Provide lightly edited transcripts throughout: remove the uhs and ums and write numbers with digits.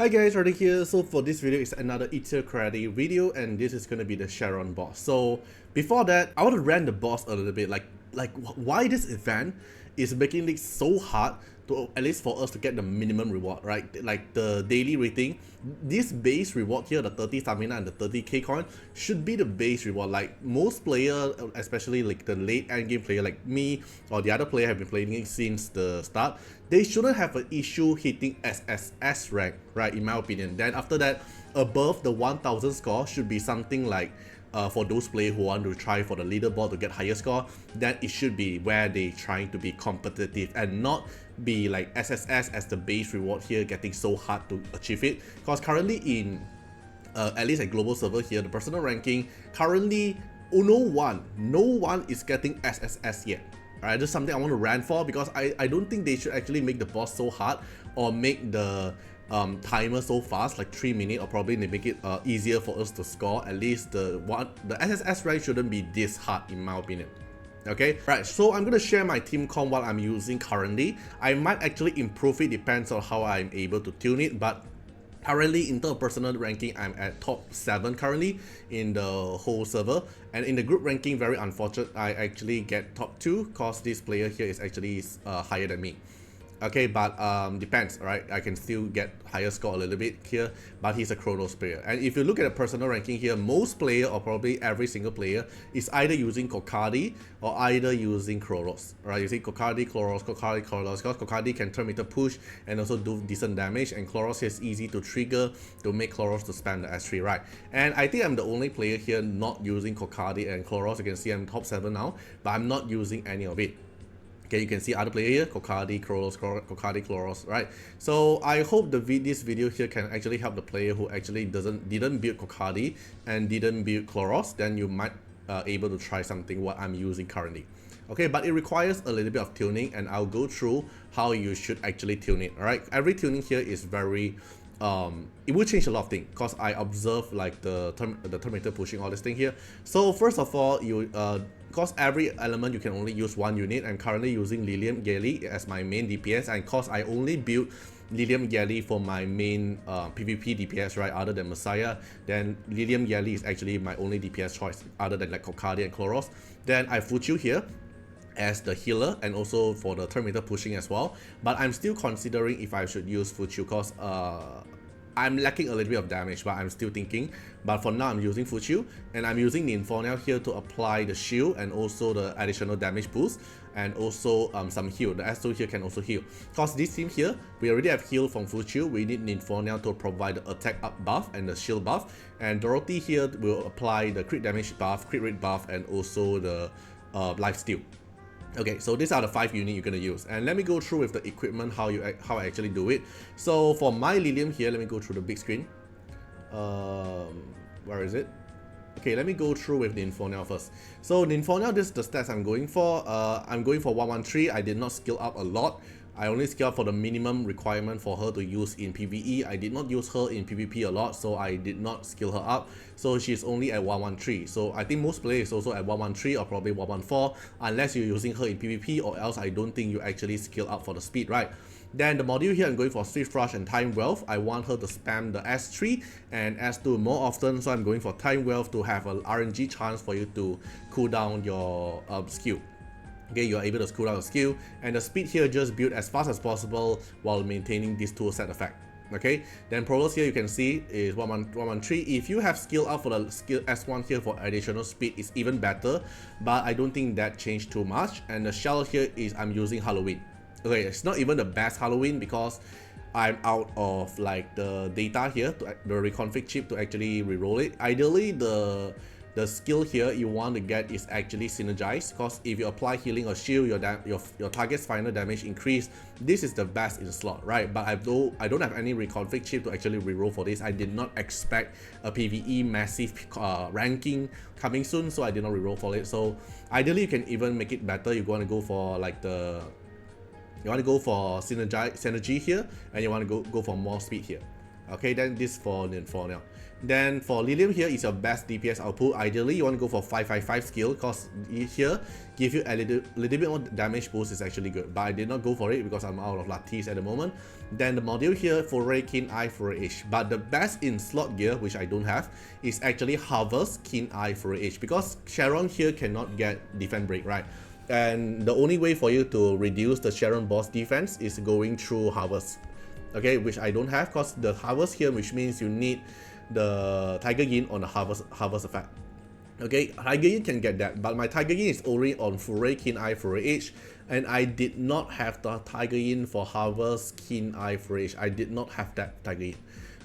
Hi guys, Artiar here. So for this video, it's another Nether Quarry video, and this is gonna be the Sharon boss. So before that, I want to rant the boss a little bit, like why this event is making it so hard to at least for us to get the minimum reward, right? Like the daily rating, this base reward here, the 30 stamina and the 30k coin, should be the base reward. Like most player, especially like the late end game player like me or the other player have been playing it since the start, they shouldn't have an issue hitting SSS rank, right, in my opinion. Then after that, above the 1000 score should be something like for those players who want to try for the leaderboard to get higher score, then it should be where they trying to be competitive and not be like SSS as the base reward here, getting so hard to achieve it. Because currently in at least at global server here, the personal ranking currently no one is getting SSS yet. Alright, this is something I want to rant for, because I don't think they should actually make the boss so hard or make the timer so fast, like 3 minutes, or probably they make it easier for us to score. At least the SSS rank shouldn't be this hard in my opinion. Okay, right, so I'm gonna share my team comp what I'm using currently. I might actually improve it, depends on how I'm able to tune it, but currently in terms of personal ranking, I'm at top 7 currently in the whole server, and in the group ranking, very unfortunate, I actually get top 2 because this player here is actually higher than me. Okay, but depends, right? I can still get higher score a little bit here, but he's a Chronos player. And if you look at the personal ranking here, most player, or probably every single player, is either using Kokardi or either using Chronos, right? You see Kokardi, Chronos, because Kokardi can turn meter push and also do decent damage, and Chronos is easy to trigger to make Chronos to spam the S3, right? And I think I'm the only player here not using Kokardi and Chronos. You can see I'm top 7 now, but I'm not using any of it. Okay, you can see other player here, Kokardi, Chronos, Kokardi, Chronos, right? So I hope this video here can actually help the player who actually didn't build Kokardi and didn't build Chronos. Then you might able to try something what I'm using currently. Okay, but it requires a little bit of tuning, and I'll go through how you should actually tune it. All right, every tuning here is very it will change a lot of things, because I observe like the Terminator pushing all this thing here. So first of all, you because every element you can only use one unit. I'm currently using Lilium Galley as my main DPS, and because I only built Lilium Galley for my main PvP DPS, right, other than Messiah, then Lilium Galley is actually my only DPS choice other than like Kokardi and Chloros. Then I Fuchu here as the healer, and also for the Terminator pushing as well, but I'm still considering if I should use Fuchu, because I'm lacking a little bit of damage, but I'm still thinking. But for now, I'm using Fuchu, and I'm using the Inferno here to apply the shield and also the additional damage boost, and also some heal. The S2 here can also heal, because this team here, we already have heal from Fuchu. We need Inferno to provide the attack up buff and the shield buff, and Dorothy here will apply the crit damage buff, crit rate buff, and also the life steal. Okay, so these are the 5 units you're gonna use, and let me go through with the equipment how I actually do it. So for my Lilium here, let me go through the big screen. Where is it? Okay, let me go through with the Inferno first. So the Inferno, this is the stats I'm going for. I'm going for 113. I did not skill up a lot. I only scale up for the minimum requirement for her to use in PvE. I did not use her in PvP a lot, so I did not skill her up. So she's only at 113. So I think most players also at 113 or probably 114, unless you're using her in PvP, or else I don't think you actually skill up for the speed, right? Then the module here, I'm going for Swift Rush and Time Wealth. I want her to spam the S3 and S2 more often, so I'm going for Time Wealth to have an RNG chance for you to cool down your skill. Okay, you are able to cool down the skill, and the speed here just build as fast as possible while maintaining this tool set effect. Okay, then Prolos here you can see is 113. If you have skill up for the skill S1 here for additional speed, is even better, but I don't think that changed too much. And the shell here is I'm using Halloween. Okay, it's not even the best Halloween, because I'm out of like the data here, to the reconfig chip to actually reroll it. Ideally, the skill here you want to get is actually synergized, because if you apply healing or shield, your target's final damage increase. This is the best in the slot, right? But I don't have any reconfig chip to actually reroll for this. I did not expect a PvE massive ranking coming soon, so I did not reroll for it. So ideally, you can even make it better. You want to go for like synergy here, and you want to go for more speed here. Okay, then this for now. Then for Lilium here is your best DPS output. Ideally, you want to go for 555 skill because here give you a little bit more damage boost is actually good. But I did not go for it because I'm out of lattice at the moment. Then the module here for Ray, Keen Eye, for H. But the best in slot gear, which I don't have, is actually Harvest, Keen Eye, for H. Because Sharon here cannot get defense break, right? And the only way for you to reduce the Sharon boss defense is going through Harvest. Okay, which I don't have because the Harvest here, which means you need the Tiger Yin on the harvest effect. Okay, Tiger Yin can get that, but my Tiger Yin is only on Foray, Keen Eye, Foray H, and I did not have the Tiger Yin for Harvest, Keen Eye, Foray H. I did not have that Tiger Yin.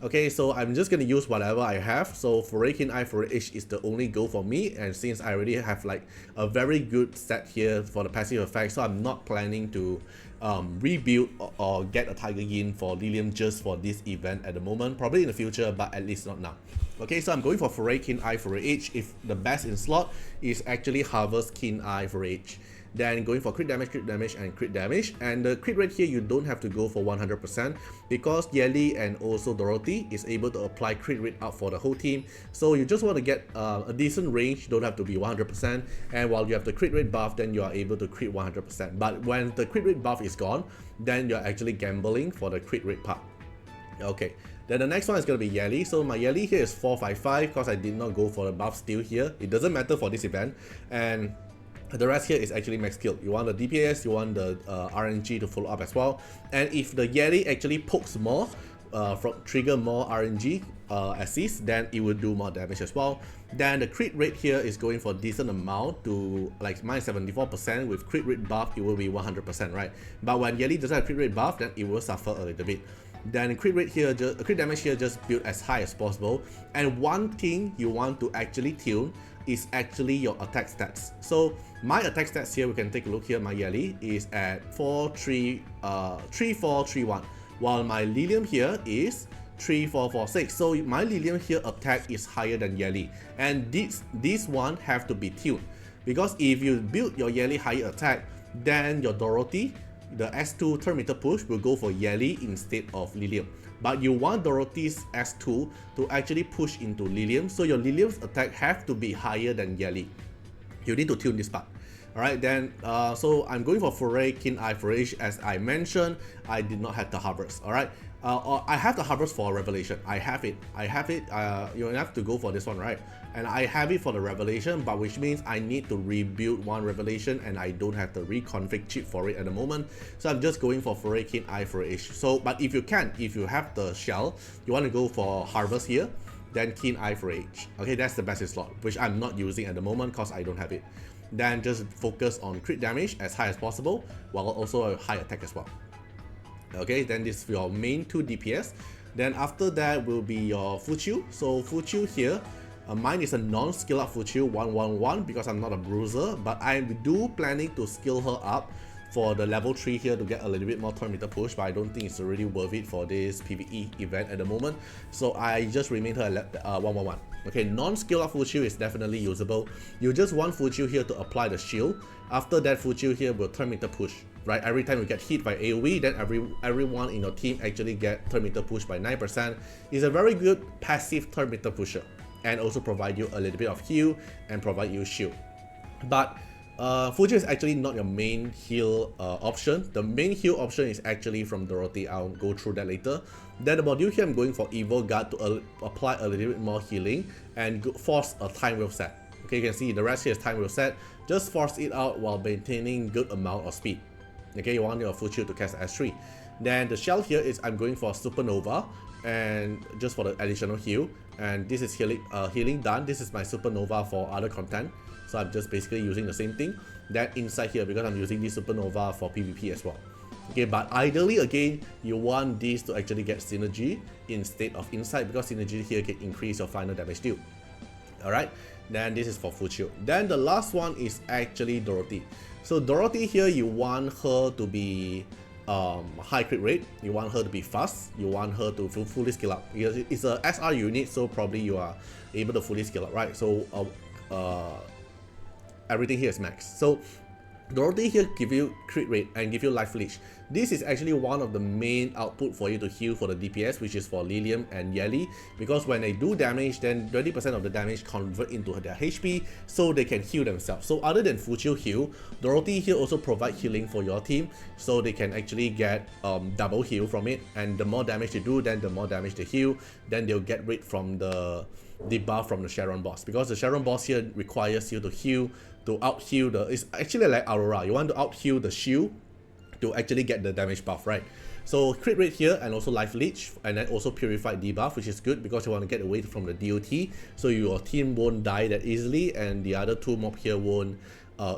Okay, so I'm just gonna use whatever I have. So Foray, Keen Eye, Foray H is the only go for me, and since I already have like a very good set here for the passive effect, so I'm not planning to rebuild or get a Tiger Yin for Lilium just for this event at the moment. Probably in the future, but at least not now. Okay, so I'm going for Foray, Keen Eye, Foray H. If the best in slot is actually Harvest, Keen Eye, Foray H. Then going for crit damage, and crit damage. And the crit rate here, you don't have to go for 100% because Yeli and also Dorothy is able to apply crit rate up for the whole team. So you just want to get a decent range, you don't have to be 100%. And while you have the crit rate buff, then you are able to crit 100%. But when the crit rate buff is gone, then you're actually gambling for the crit rate part. Okay, then the next one is going to be Yeli. So my Yeli here is 455 because I did not go for the buff still here. It doesn't matter for this event. And the rest here is actually max skill. You want the DPS, you want the RNG to follow up as well. And if the Yeti actually pokes more, trigger more RNG assist, then it will do more damage as well. Then the crit rate here is going for decent amount to like minus 74%. With crit rate buff, it will be 100%, right? But when Yeti doesn't have crit rate buff, then it will suffer a little bit. Then crit rate here, crit damage here, just build as high as possible. And one thing you want to actually tune is actually your attack stats. So my attack stats here, we can take a look here. My Yeli is at 3431, while my Lilium here is 3446. So my Lilium here attack is higher than Yeli, and this one have to be tuned, because if you build your Yeli higher attack, then your Dorothy, the S2 turn meter push, will go for Yeli instead of Lilium. But you want Dorothy's S2 to actually push into Lilium, so your Lilium's attack have to be higher than Yeli. You need to tune this part. Alright, then so I'm going for Foray, Keen Eye, Foray H. As I mentioned, I did not have the Harvest. Alright, I have the Harvest for Revelation. I have it. You have to go for this one, right? And I have it for the Revelation, but which means I need to rebuild one Revelation, and I don't have the reconfig chip for it at the moment. So I'm just going for Foray, Keen Eye, Foray H. So, but if you have the shell, you want to go for Harvest here, then Keen Eye, Foray H. Okay, that's the best slot, which I'm not using at the moment because I don't have it. Then just focus on crit damage as high as possible, while also a high attack as well. Okay, then this is your main 2 DPS. Then after that will be your Fuchu. So Fuchu here, mine is a non-skill up Fuchu 111 because I'm not a bruiser, but I do planning to skill her up for the level 3 here to get a little bit more turn meter push, but I don't think it's really worth it for this PvE event at the moment. So I just remain her at 111. Okay, non-skill up Fuchu is definitely usable. You just want Fuchu here to apply the shield. After that, Fuchu here will turn meter push. Right, every time you get hit by AoE, then everyone in your team actually get turn meter push by 9%. It's a very good passive turn meter pusher, and also provide you a little bit of heal and provide you shield. But Fuchu is actually not your main heal option. The main heal option is actually from Dorothy. I'll go through that later. Then the module here, I'm going for Evil Guard to apply a little bit more healing and force a time wheel set. Okay, you can see the rest here is time wheel set. Just force it out while maintaining good amount of speed. Okay, you want your Fuchu to cast S3. Then the shell here is I'm going for Supernova, and just for the additional heal. And this is healing done. This is my Supernova for other content. So I'm just basically using the same thing. Then inside here, because I'm using this Supernova for PvP as well. Okay, but ideally again, you want this to actually get synergy instead of insight, because synergy here can increase your final damage deal. Alright, then this is for Fuchu. Then the last one is actually Dorothy. So Dorothy here, you want her to be high crit rate, you want her to be fast, you want her to fully skill up. It's a SR unit, so probably you are able to fully skill up, right? So everything here is max. So Dorothy here give you crit rate and give you life leech. This is actually one of the main output for you to heal for the DPS, which is for Lilium and Yeli, because when they do damage, then 20% of the damage convert into their HP, so they can heal themselves. So other than Fuchil heal, Dorothy here also provide healing for your team, so they can actually get double heal from it, and the more damage they do, then the more damage they heal, then they'll get rid from the debuff from the Sharon boss, because the Sharon boss here requires you to heal, to out heal the, it's actually like Aurora, you want to out heal the shield to actually get the damage buff, right? So crit rate here and also life leech, and then also purified debuff, which is good because you want to get away from the DOT, so your team won't die that easily and the other two mob here won't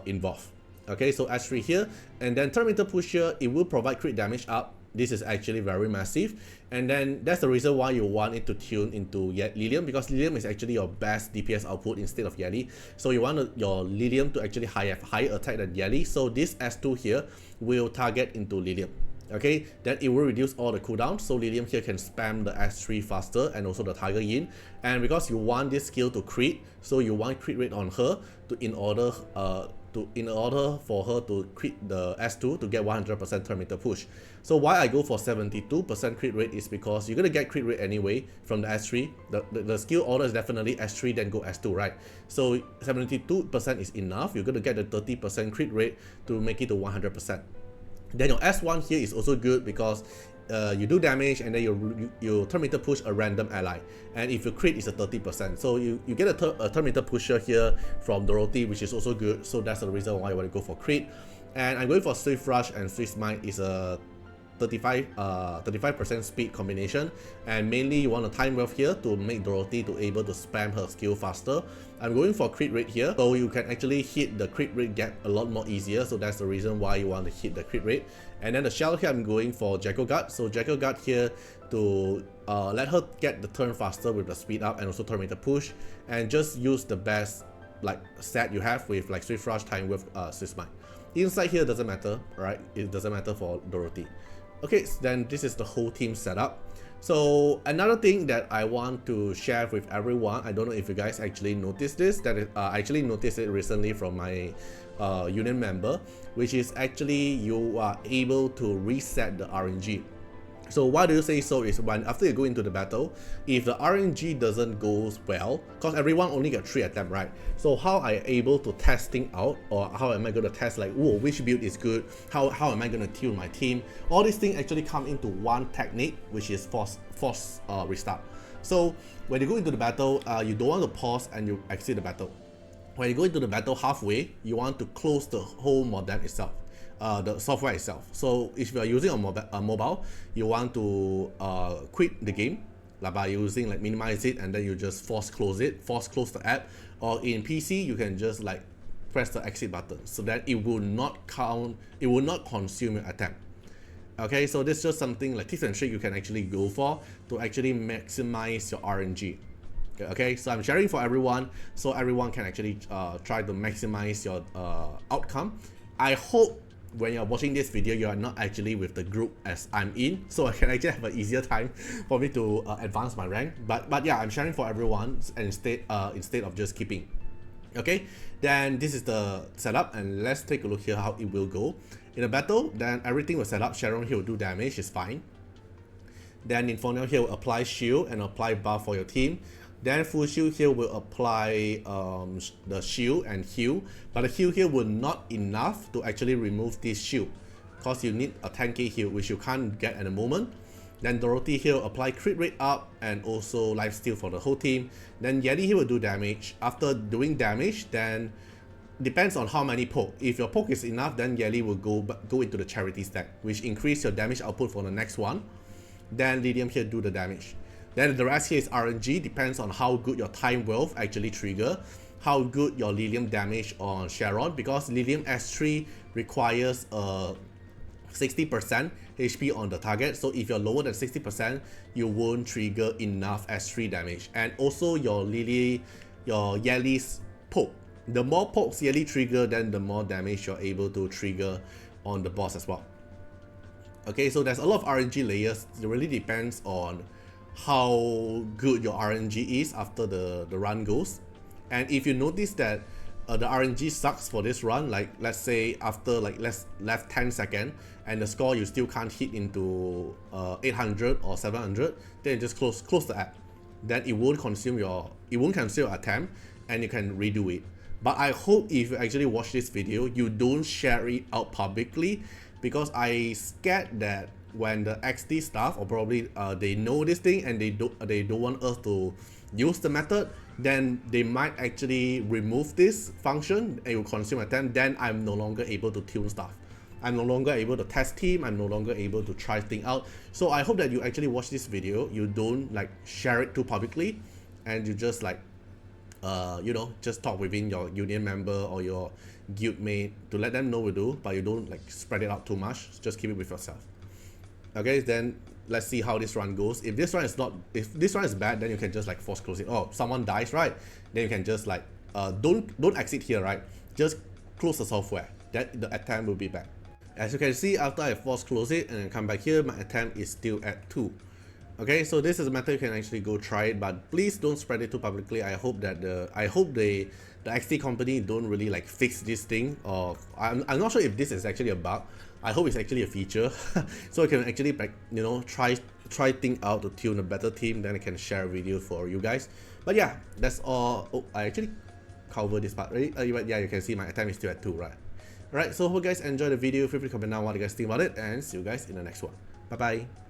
involve. Okay, so S3 here, and then Terminator push here, it will provide crit damage up. This is actually very massive, and then that's the reason why you want it to tune into Lilium, because Lilium is actually your best DPS output instead of Yeli. So you want your Lilium to actually have higher attack than Yeli, so this S2 here will target into Lilium. Okay, then it will reduce all the cooldowns, so Lilium here can spam the S3 faster and also the Tiger Yin. And because you want this skill to crit, so you want crit rate on her to in order for her to crit the S2 to get 100% Terminator push. So why I go for 72% crit rate is because you're gonna get crit rate anyway from the S3. The skill order is definitely S3 then go S2, right? So 72% is enough. You're gonna get the 30% crit rate to make it to 100%. Then your S1 here is also good because you do damage and then you Terminator push a random ally, and if you crit it's a 30%, so you get a Terminator pusher here from Dorothy, which is also good, so that's the reason why I want to go for crit. And I'm going for Swift Rush and Swift Smite is a 35% speed combination, and mainly you want a time wealth here to make Dorothy to able to spam her skill faster. I'm going for crit rate here, so you can actually hit the crit rate gap a lot more easier, so that's the reason why you want to hit the crit rate. And then the shell here, I'm going for Jackal Guard, so Jackal Guard here to let her get the turn faster with the speed up and also Terminator push, and just use the best like set you have with like Swift Rush, time with Swift Smite. Inside here doesn't matter, right? It doesn't matter for Dorothy. Okay, so then this is the whole team setup. So another thing that I want to share with everyone, I don't know if you guys actually noticed this, I actually noticed it recently from my union member, which is actually you are able to reset the RNG. So why do you say so is when after you go into the battle, if the RNG doesn't go well, because everyone only get 3 attempts, right? So how I able to testing out, or how am I going to test like, whoa, which build is good, how am I going to tune my team? All these things actually come into one technique, which is force restart. So when you go into the battle, you don't want to pause and you exit the battle. When you go into the battle halfway, you want to close the whole modem itself. The software itself. So if you are using a mobile, you want to quit the game by using like minimize it and then you just force close the app, or in PC you can just like press the exit button so that it will not count, it will not consume your attempt. Okay, so this is just something like tips and tricks you can actually go for to actually maximize your RNG. Okay, so I'm sharing for everyone so everyone can actually try to maximize your outcome. I hope when you're watching this video, you are not actually with the group as I'm in, so I can actually have an easier time for me to advance my rank. But yeah, I'm sharing for everyone and instead of just keeping. Okay, then this is the setup, and let's take a look here how it will go. In a battle, then everything will set up. Sharon here will do damage, is fine. Then Inferno here will apply shield and apply buff for your team. Then full shield here will apply the shield and heal, but the heal here will not enough to actually remove this shield because you need a 10k heal, which you can't get at the moment. Then Dorothy here will apply crit rate up and also lifesteal for the whole team. Then Yeti here will do damage. After doing damage, then depends on how many poke. If your poke is enough, then Yeti will go into the charity stack, which increase your damage output for the next one. Then Lydium here do the damage. Then the rest here is RNG, depends on how good your time wealth actually trigger, how good your Lilium damage on Sharon, because Lilium S3 requires 60% HP on the target, so if you're lower than 60%, you won't trigger enough S3 damage. And also your Yeli's poke. The more pokes Yeli trigger, then the more damage you're able to trigger on the boss as well. Okay, so there's a lot of RNG layers. It really depends on how good your RNG is after the run goes. And if you notice that the RNG sucks for this run. Like let's say after like left 10 seconds and the score you still can't hit into 800 or 700, then you just close the app. Then it won't consume your attempt and you can redo it. But I hope if you actually watch this video, you don't share it out publicly, because I scared that when the XD staff or probably they know this thing and they don't want us to use the method, then they might actually remove this function and it will consume attempt. Then I'm no longer able to tune stuff. I'm no longer able to test team. I'm no longer able to try things out. So I hope that you actually watch this video, you don't like share it too publicly, and you just like you know, just talk within your union member or your guild mate to let them know we do, but you don't like spread it out too much. Just keep it with yourself. Okay, then let's see how this run goes. If this run is bad, then you can just like force close it. Oh, someone dies, right? Then you can just like don't exit here, right? Just close the software. That the attempt will be back. As you can see, after I force close it and then come back here, my attempt is still at 2. Okay, so this is a method you can actually go try it, but please don't spread it too publicly. I hope that the XT company don't really like fix this thing, or I'm not sure if this is actually a bug. I hope it's actually a feature, so I can actually like, you know, try things out to tune a better team. Then I can share a video for you guys. But yeah, that's all. Oh, I actually covered this part, right? Yeah, you can see my attempt is still at 2, right? Alright, so hope you guys enjoyed the video. Feel free to comment down what you guys think about it, and see you guys in the next one. Bye bye.